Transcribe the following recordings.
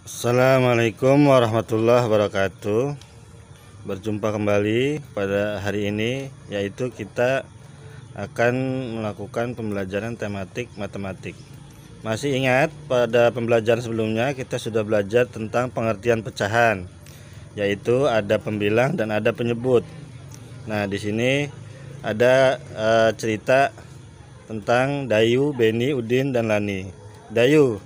Assalamualaikum warahmatullahi wabarakatuh. Berjumpa kembali pada hari ini, yaitu kita akan melakukan pembelajaran tematik matematik. Masih ingat pada pembelajaran sebelumnya kita sudah belajar tentang pengertian pecahan, yaitu ada pembilang dan ada penyebut. Nah, di sini ada cerita tentang Dayu, Beni, Udin, dan Lani. Dayu,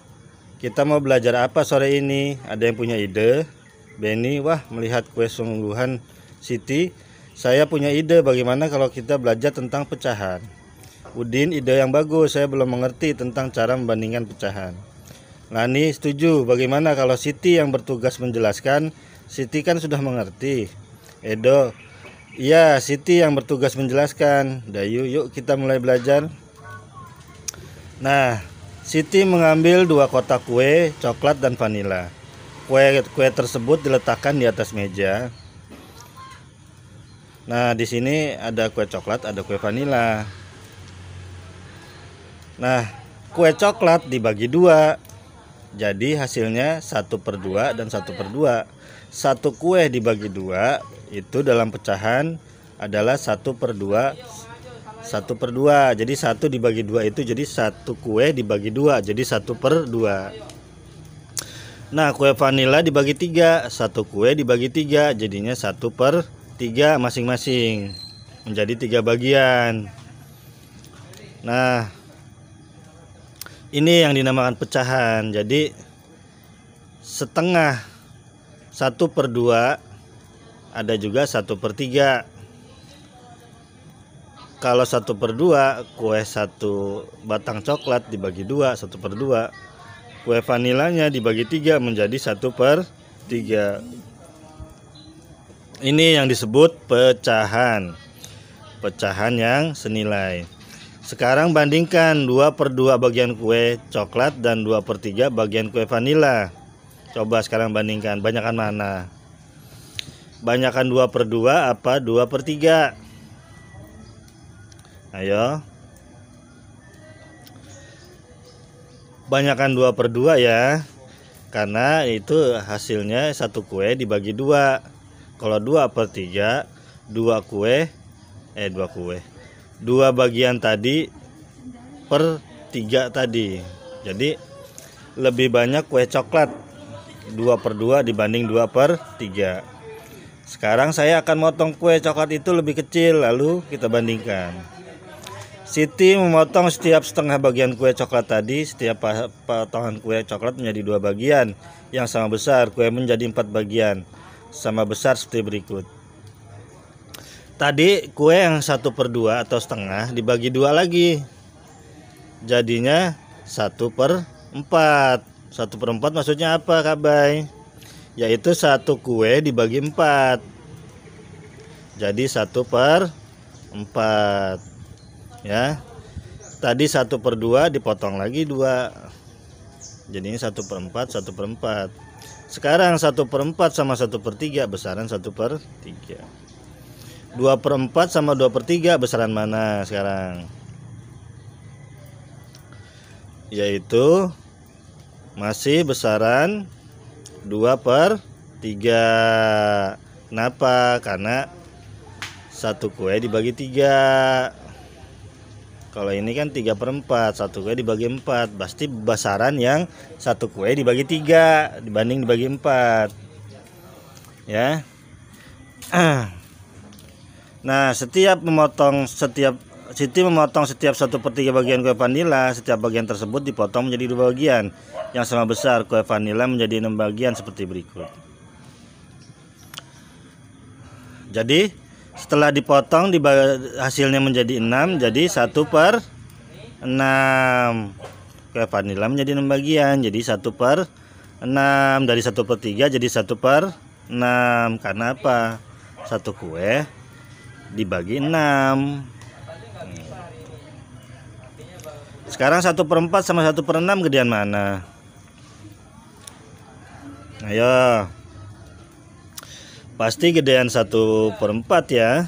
kita mau belajar apa sore ini? Ada yang punya ide? Beni, wah, melihat kue sungguhan Siti, saya punya ide bagaimana kalau kita belajar tentang pecahan. Udin, ide yang bagus, saya belum mengerti tentang cara membandingkan pecahan. Lani, setuju, bagaimana kalau Siti yang bertugas menjelaskan? Siti kan sudah mengerti. Edo, iya, Siti yang bertugas menjelaskan. Dayu, yuk kita mulai belajar. Nah, Siti mengambil 2 kotak kue, coklat dan vanila. Kue tersebut diletakkan di atas meja. Nah, di sini ada kue coklat, ada kue vanila. Nah, kue coklat dibagi 2. Jadi hasilnya 1/2 dan 1/2. Satu kue dibagi 2 itu dalam pecahan adalah 1/2. 1/2, jadi 1 dibagi 2 itu jadi 1 kue dibagi 2, jadi 1/2. Nah, kue vanila dibagi 3, 1 kue dibagi 3, jadinya 1/3 masing-masing, menjadi 3 bagian. Nah, ini yang dinamakan pecahan. Jadi setengah 1/2, ada juga 1/3. Kalau 1/2, kue 1 batang coklat dibagi 2, 1/2. Kue vanilanya dibagi 3 menjadi 1/3. Ini yang disebut pecahan. Pecahan yang senilai. Sekarang bandingkan 2/2 bagian kue coklat dan 2/3 bagian kue vanila. Coba sekarang bandingkan, banyakan mana? Banyakan 2/2 apa 2/3? Ayo, banyakkan 2/2 ya, karena itu hasilnya 1 kue dibagi 2. Kalau 2/3, 2 bagian tadi per 3 tadi. Jadi lebih banyak kue coklat 2/2 dibanding 2/3. Sekarang saya akan motong kue coklat itu lebih kecil, lalu kita bandingkan. Siti memotong setiap setengah bagian kue coklat tadi. Setiap potongan kue coklat menjadi 2 bagian yang sama besar. Kue menjadi 4 bagian sama besar seperti berikut. Tadi kue yang 1/2 atau setengah dibagi 2 lagi, jadinya 1/4. 1/4 maksudnya apa, Kabai? Yaitu 1 kue dibagi 4, jadi 1/4. Ya, tadi 1/2 dipotong lagi 2, jadinya 1/4, 1/4. Sekarang 1/4 sama 1/3 besaran 1/3. 2/4 sama 2/3 besaran mana sekarang? Yaitu masih besaran 2/3. Kenapa? Karena 1 kue dibagi 3. Kalau ini kan 3/4, 1 kue dibagi 4, pasti besaran yang 1 kue dibagi 3 dibanding dibagi 4. Ya. Nah, Siti memotong setiap 1/3 bagian kue vanila. Setiap bagian tersebut dipotong menjadi 2 bagian yang sama besar. Kue vanila menjadi 6 bagian seperti berikut. Jadi setelah dipotong hasilnya menjadi 6, jadi 1/6. Kue vanila menjadi 6 bagian, jadi 1/6. Dari 1/3 jadi 1/6. Karena apa? 1 kue dibagi 6. Sekarang 1/4 sama 1/6 gedean mana? Ayo. Pasti gedean 1/4 ya.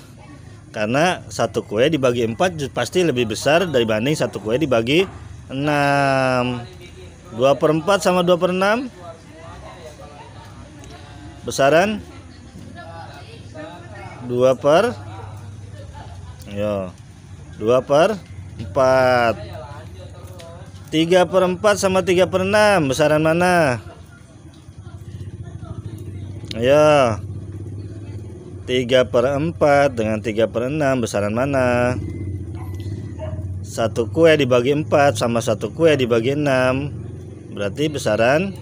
Karena 1 kue dibagi 4 pasti lebih besar dibanding 1 kue dibagi 6. 2/4 sama 2/6 besaran 2 per 4. 3 per 4 sama 3 per 6, besaran mana? Ayo, 3 per 4 dengan 3 per 6, besaran mana? 1 kue dibagi 4 sama 1 kue dibagi 6, berarti besaran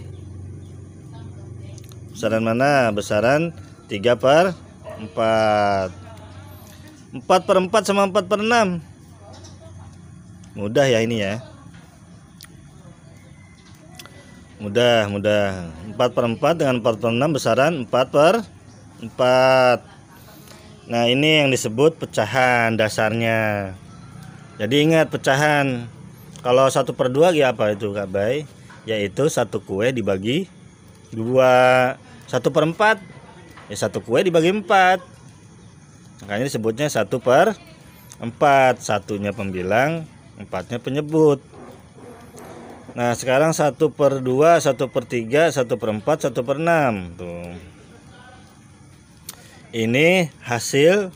mana? Besaran 3 per 4. 4 per 4 sama 4 per 6. Mudah ya ini ya. Mudah. 4 per 4 dengan 4 per 6 besaran 4 per 4. Nah, ini yang disebut pecahan dasarnya. Jadi ingat pecahan. Kalau 1 per 2 ya apa itu Kak Bay? Yaitu 1 kue dibagi 2. 1 per 4 ya 1 kue dibagi 4. Makanya disebutnya 1 per 4. Satunya pembilang, 4-nya penyebut. Nah sekarang 1 per 2, 1 per 3, 1 per 4, 1 per 6 tuh. Ini hasil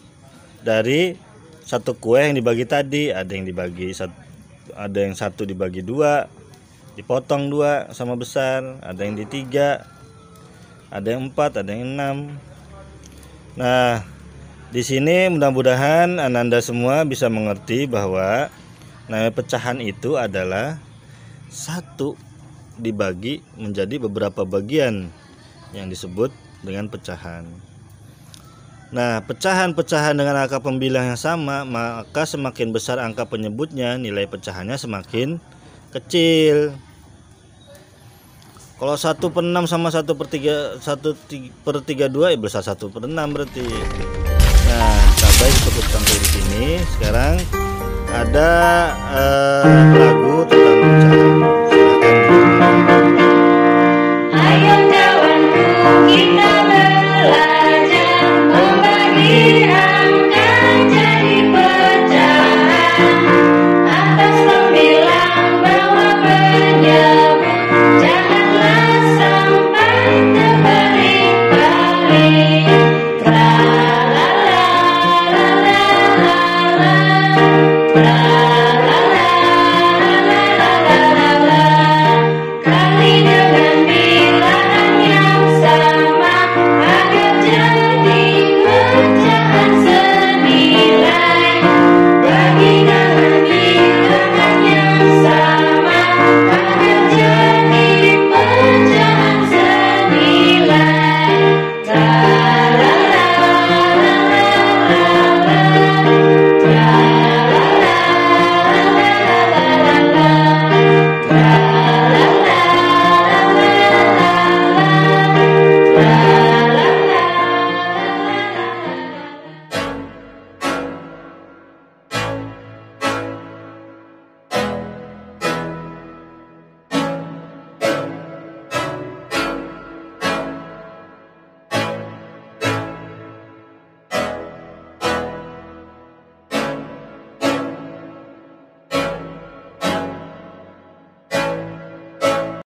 dari 1 kue yang dibagi tadi. Ada yang dibagi ada yang 1 dibagi 2, dipotong 2 sama besar. Ada yang di 3, ada yang 4, ada yang 6. Nah di sini mudah-mudahan Ananda semua bisa mengerti bahwa namanya pecahan itu adalah 1 dibagi menjadi beberapa bagian yang disebut dengan pecahan. Nah, pecahan-pecahan dengan angka pembilang yang sama, maka semakin besar angka penyebutnya, nilai pecahannya semakin kecil. Kalau 1 per 6 sama 1 per 3, 1 per 32 ya besar 1 per 6 berarti. Nah, sampai cukup sampai di sini. Sekarang ada lagu tentang pecahan.